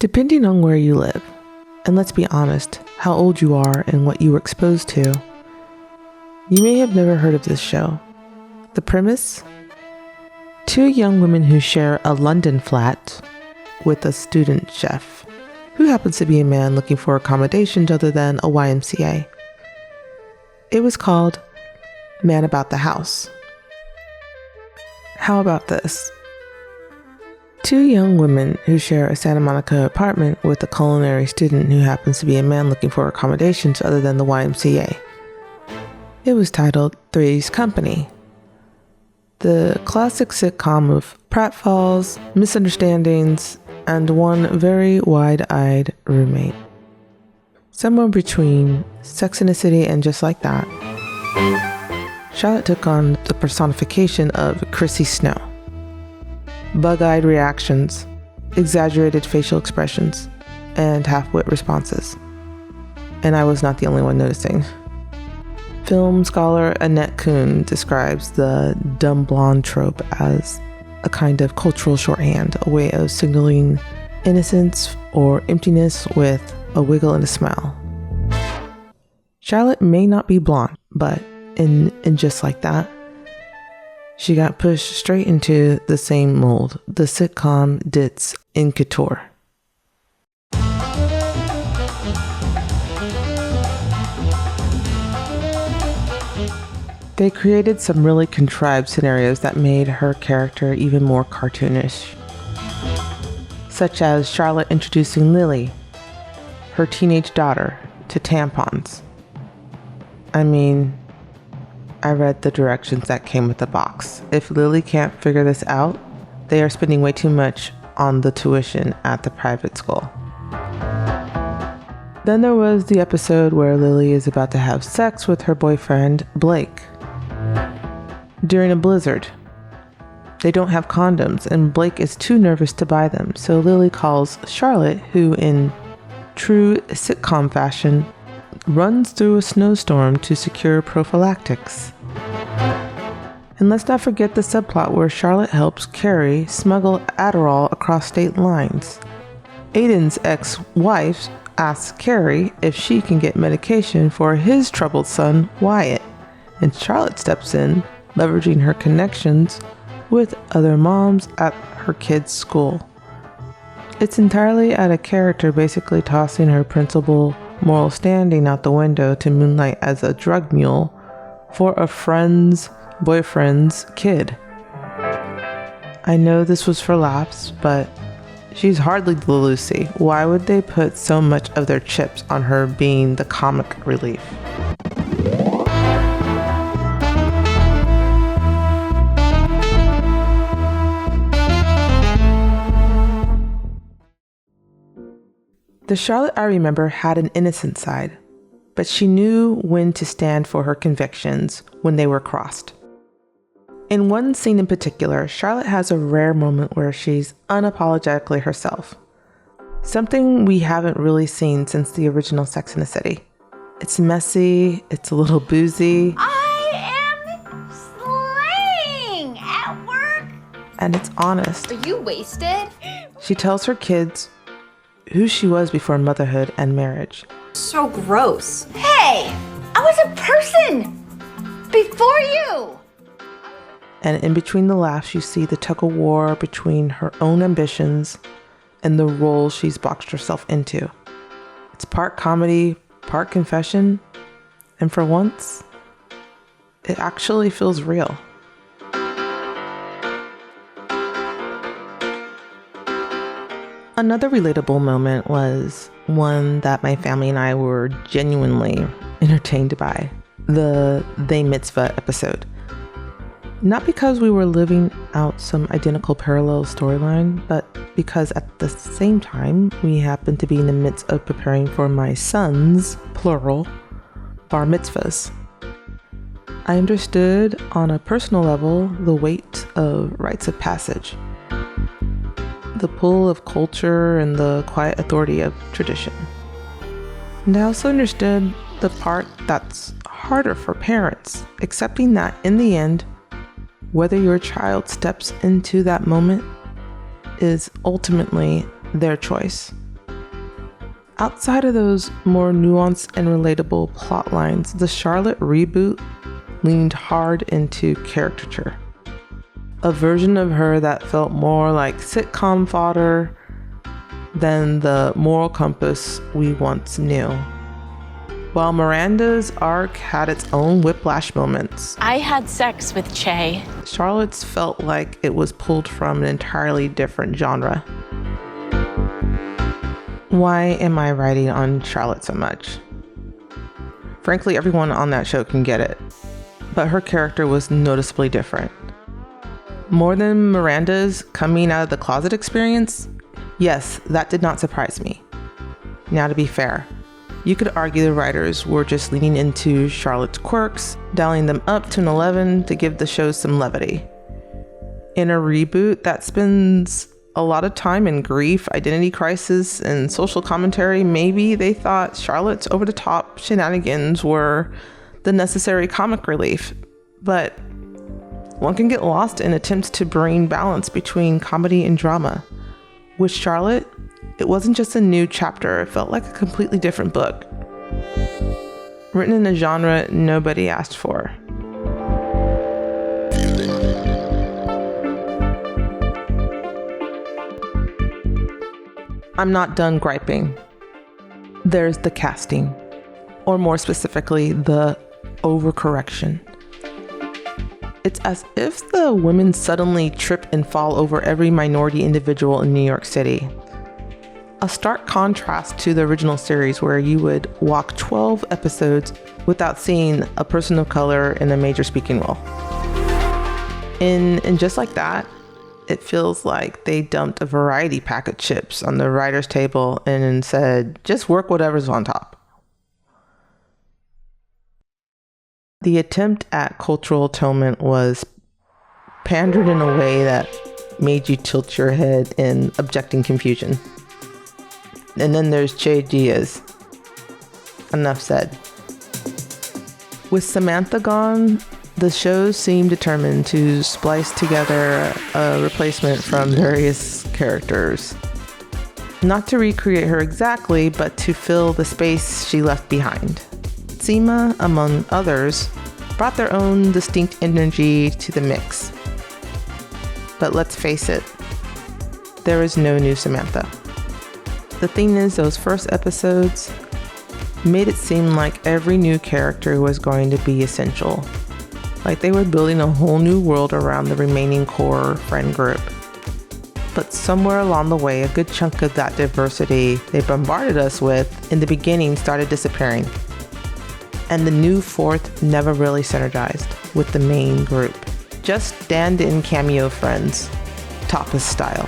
Depending on where you live, and let's be honest, how old you are and what you were exposed to, you may have never heard of this show. The premise? Two young women who share a London flat with a student chef, who happens to be a man looking for accommodations other than a YMCA. It was called Man About the House. How about this? Two young women who share a Santa Monica apartment with a culinary student who happens to be a man looking for accommodations other than the YMCA. It was titled Three's Company. The classic sitcom of pratfalls, misunderstandings, and one very wide-eyed roommate. Somewhere between Sex and the City and Just Like That, Charlotte took on the personification of Chrissy Snow. Bug-eyed reactions, exaggerated facial expressions, and half-wit responses. And I was not the only one noticing. Film scholar Annette Kuhn describes the dumb blonde trope as a kind of cultural shorthand, a way of signaling innocence or emptiness with a wiggle and a smile. Charlotte may not be blonde, but in Just Like That, she got pushed straight into the same mold, the sitcom ditz in couture. They created some really contrived scenarios that made her character even more cartoonish, such as Charlotte introducing Lily, her teenage daughter, to tampons. I read the directions that came with the box. If Lily can't figure this out, they are spending way too much on the tuition at the private school. Then there was the episode where Lily is about to have sex with her boyfriend, Blake, during a blizzard. They don't have condoms, and Blake is too nervous to buy them, so Lily calls Charlotte, who in true sitcom fashion runs through a snowstorm to secure prophylactics. And let's not forget the subplot where Charlotte helps Carrie smuggle Adderall across state lines. Aiden's ex-wife asks Carrie if she can get medication for his troubled son, Wyatt, and Charlotte steps in, leveraging her connections with other moms at her kids' school. It's entirely out of character, basically tossing her principal moral standing out the window to moonlight as a drug mule for a friend's boyfriend's kid. I know this was for laughs, but she's hardly the Lucy. Why would they put so much of their chips on her being the comic relief? The Charlotte I remember had an innocent side, but she knew when to stand for her convictions when they were crossed. In one scene in particular, Charlotte has a rare moment where she's unapologetically herself. Something we haven't really seen since the original Sex and the City. It's messy, it's a little boozy. I am slaying at work. And it's honest. Are you wasted? She tells her kids who she was before motherhood and marriage. So gross. Hey, I was a person before you. And in between the laughs, you see the tug-of-war between her own ambitions and the role she's boxed herself into. It's part comedy, part confession, and for once, it actually feels real. Another relatable moment was one that my family and I were genuinely entertained by, the They Mitzvah episode. Not because we were living out some identical parallel storyline, but because at the same time, we happened to be in the midst of preparing for my son's, plural, bar mitzvahs. I understood on a personal level the weight of rites of passage, the pull of culture and the quiet authority of tradition. And I also understood the part that's harder for parents, accepting that in the end, whether your child steps into that moment is ultimately their choice. Outside of those more nuanced and relatable plot lines, the Charlotte reboot leaned hard into caricature. A version of her that felt more like sitcom fodder than the moral compass we once knew. While Miranda's arc had its own whiplash moments, I had sex with Che. Charlotte's felt like it was pulled from an entirely different genre. Why am I writing on Charlotte so much? Frankly, everyone on that show can get it, but her character was noticeably different. More than Miranda's coming out of the closet experience? Yes, that did not surprise me. Now, to be fair, you could argue the writers were just leaning into Charlotte's quirks, dialing them up to an 11 to give the show some levity. In a reboot that spends a lot of time in grief, identity crisis, and social commentary, maybe they thought Charlotte's over-the-top shenanigans were the necessary comic relief. But one can get lost in attempts to bring balance between comedy and drama. With Charlotte, it wasn't just a new chapter, it felt like a completely different book. Written in a genre nobody asked for. I'm not done griping. There's the casting, or more specifically, the overcorrection. It's as if the women suddenly trip and fall over every minority individual in New York City. A stark contrast to the original series where you would walk 12 episodes without seeing a person of color in a major speaking role. And just like that, it feels like they dumped a variety pack of chips on the writer's table and said, just work whatever's on top. The attempt at cultural atonement was pandered in a way that made you tilt your head in objecting confusion. And then there's Che Diaz. Enough said. With Samantha gone, the show seemed determined to splice together a replacement from various characters. Not to recreate her exactly, but to fill the space she left behind. Seema, among others, brought their own distinct energy to the mix. But let's face it, there is no new Samantha. The thing is, those first episodes made it seem like every new character was going to be essential. Like they were building a whole new world around the remaining core friend group. But somewhere along the way, a good chunk of that diversity they bombarded us with in the beginning started disappearing. And the new fourth never really synergized with the main group. Just stand-in cameo friends, Tapas style.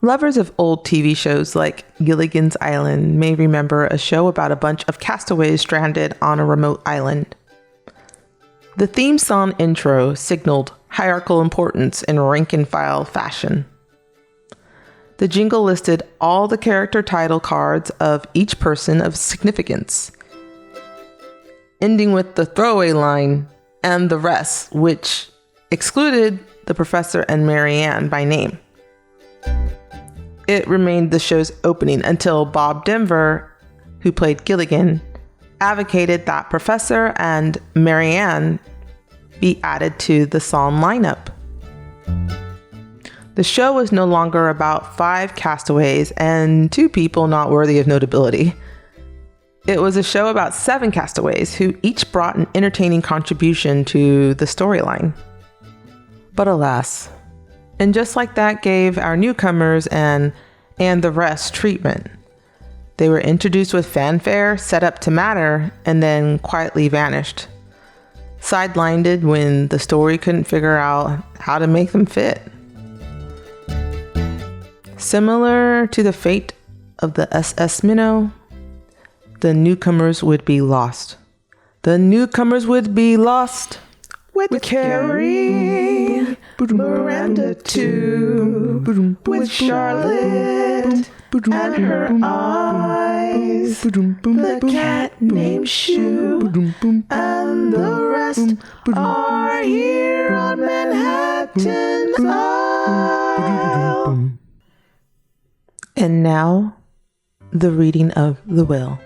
Lovers of old TV shows like Gilligan's Island may remember a show about a bunch of castaways stranded on a remote island. The theme song intro signaled hierarchical importance in rank-and-file fashion. The jingle listed all the character title cards of each person of significance, ending with the throwaway line, "and the rest," which excluded the professor and Marianne by name. It remained the show's opening until Bob Denver, who played Gilligan, advocated that Professor and Marianne be added to the song lineup. The show was no longer about 5 castaways and 2 people not worthy of notability. It was a show about 7 castaways who each brought an entertaining contribution to the storyline. But alas, and just like that gave our newcomers and the rest treatment. They were introduced with fanfare, set up to matter, and then quietly vanished. Sidelined when the story couldn't figure out how to make them fit. Similar to the fate of the SS Minnow, the newcomers would be lost. The newcomers would be lost with Carrie, Miranda too, with Charlotte and her eyes, the cat named Shoe, and the rest are here on Manhattan's Isle. And now, the reading of the will.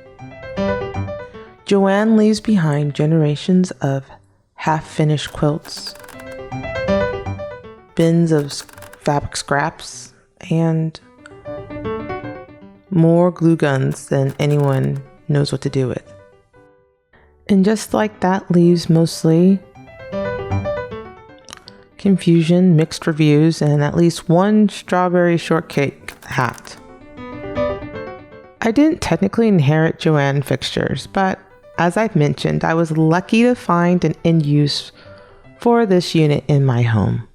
Joann leaves behind generations of half-finished quilts, bins of fabric scraps, and more glue guns than anyone knows what to do with. And just like that leaves mostly confusion, mixed reviews, and at least one strawberry shortcake hat. I didn't technically inherit Joann Fixtures, but as I've mentioned, I was lucky to find an end use for this unit in my home.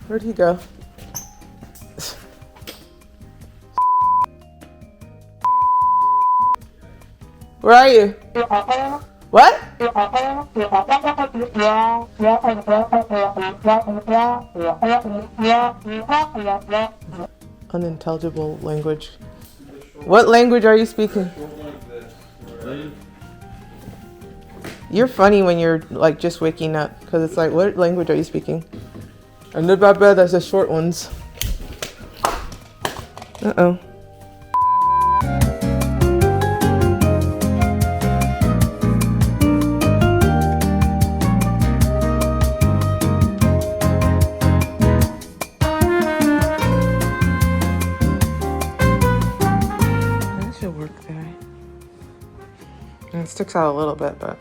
Where'd he go? Where are you? What? Unintelligible language. What language are you speaking? You're funny when you're like just waking up, because it's like, what language are you speaking? And the bad, that's the short ones. Uh-oh. That should work there. And it sticks out a little bit, but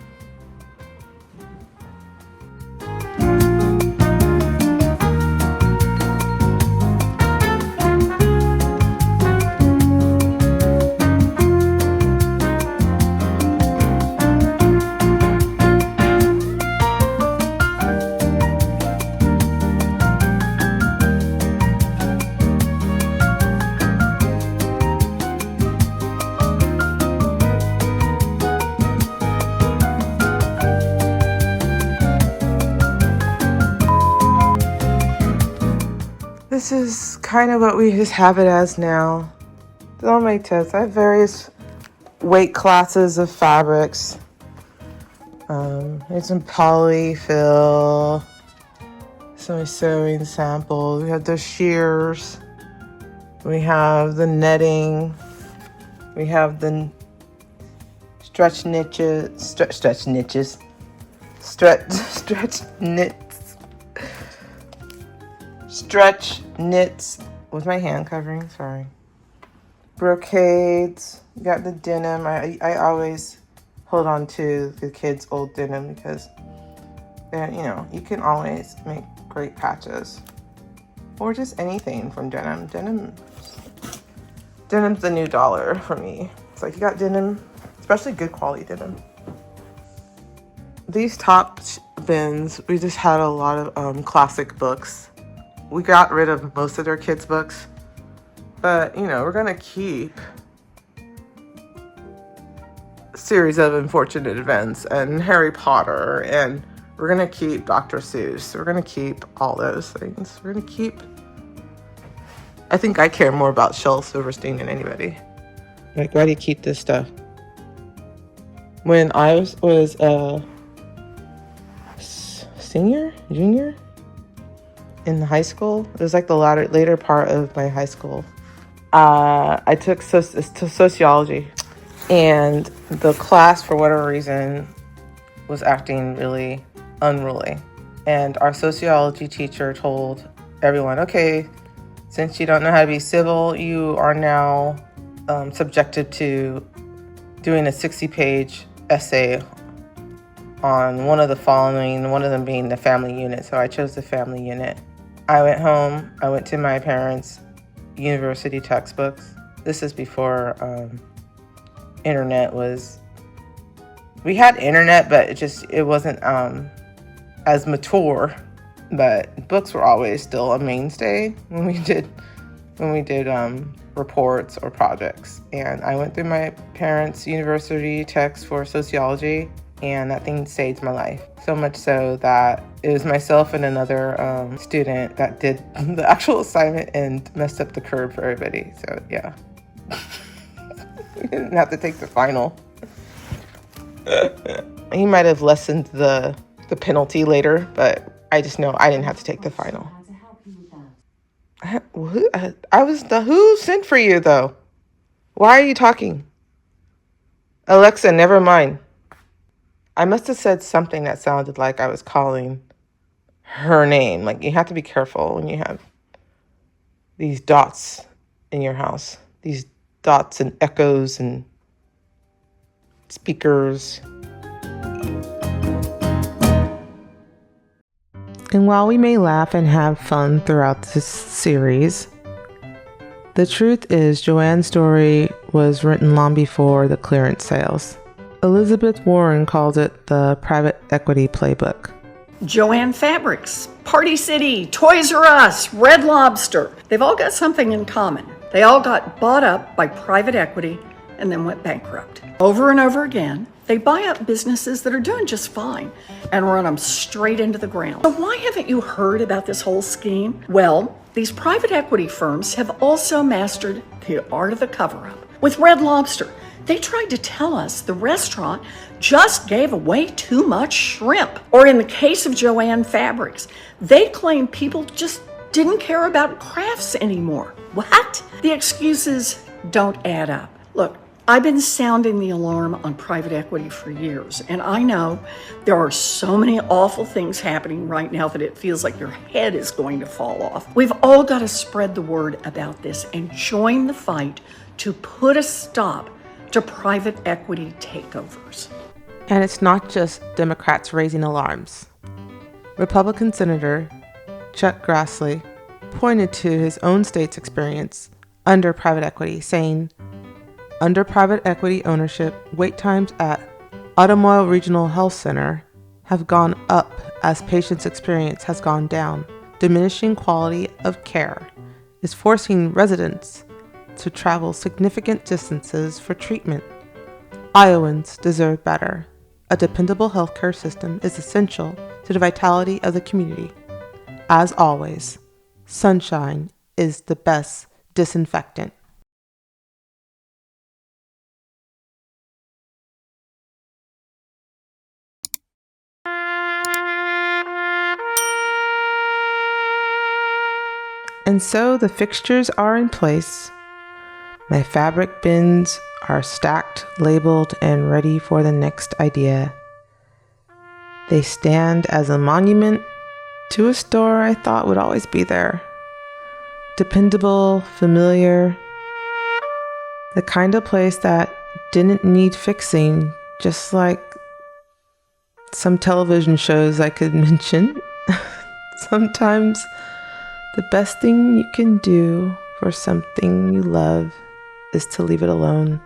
this is kind of what we just have it as now. On my toes, I have various weight classes of fabrics. Here's some polyfill, some sewing samples. We have the shears. We have the netting. We have the stretch knits. Stretch knits. With my hand covering, sorry. Brocades. You got the denim. I always hold on to the kids' old denim because you can always make great patches. Or just anything from denim. Denim's the new dollar for me. It's like you got denim, especially good quality denim. These top bins, we just had a lot of classic books. We got rid of most of their kids' books, but we're gonna keep a series of unfortunate events and Harry Potter, and we're gonna keep Dr. Seuss. We're gonna keep all those things. We're gonna keep. I think I care more about Shel Silverstein than anybody. Like, why do you keep this stuff? When I was a junior in high school, it was like the later part of my high school. I took sociology, and the class, for whatever reason, was acting really unruly. And our sociology teacher told everyone, okay, since you don't know how to be civil, you are now subjected to doing a 60-page essay on one of the following, one of them being the family unit. So I chose the family unit. I went home. I went to my parents' university textbooks. This is before internet was. We had internet, but it wasn't as mature. But books were always still a mainstay when we did reports or projects. And I went through my parents' university text for sociology, and that thing saved my life. So much so that it was myself and another student that did the actual assignment and messed up the curve for everybody. So yeah. You didn't have to take the final. He might have lessened the penalty later, but I just know I didn't have to take the final. Who sent for you though? Why are you talking? Alexa, never mind. I must have said something that sounded like I was calling her name. Like, you have to be careful when you have these dots in your house. These dots and echoes and speakers. And while we may laugh and have fun throughout this series, the truth is Joann's story was written long before the clearance sales. Elizabeth Warren called it the private equity playbook. Joann Fabrics, Party City, Toys R Us, Red Lobster. They've all got something in common. They all got bought up by private equity and then went bankrupt. Over and over again, they buy up businesses that are doing just fine and run them straight into the ground. So why haven't you heard about this whole scheme? Well, these private equity firms have also mastered the art of the cover-up. With Red Lobster, they tried to tell us the restaurant just gave away too much shrimp. Or in the case of Joann Fabrics, they claim people just didn't care about crafts anymore. What? The excuses don't add up. Look, I've been sounding the alarm on private equity for years, and I know there are so many awful things happening right now that it feels like your head is going to fall off. We've all got to spread the word about this and join the fight to put a stop to private equity takeovers. And it's not just Democrats raising alarms. Republican Senator Chuck Grassley pointed to his own state's experience under private equity, saying, under private equity ownership, wait times at Automobile Regional Health Center have gone up as patients' experience has gone down. Diminishing quality of care is forcing residents to travel significant distances for treatment. Iowans deserve better. A dependable healthcare system is essential to the vitality of the community. As always, sunshine is the best disinfectant. And so the fixtures are in place. My fabric bins are stacked, labeled, and ready for the next idea. They stand as a monument to a store I thought would always be there. Dependable, familiar, the kind of place that didn't need fixing, just like some television shows I could mention. Sometimes the best thing you can do for something you love is to leave it alone.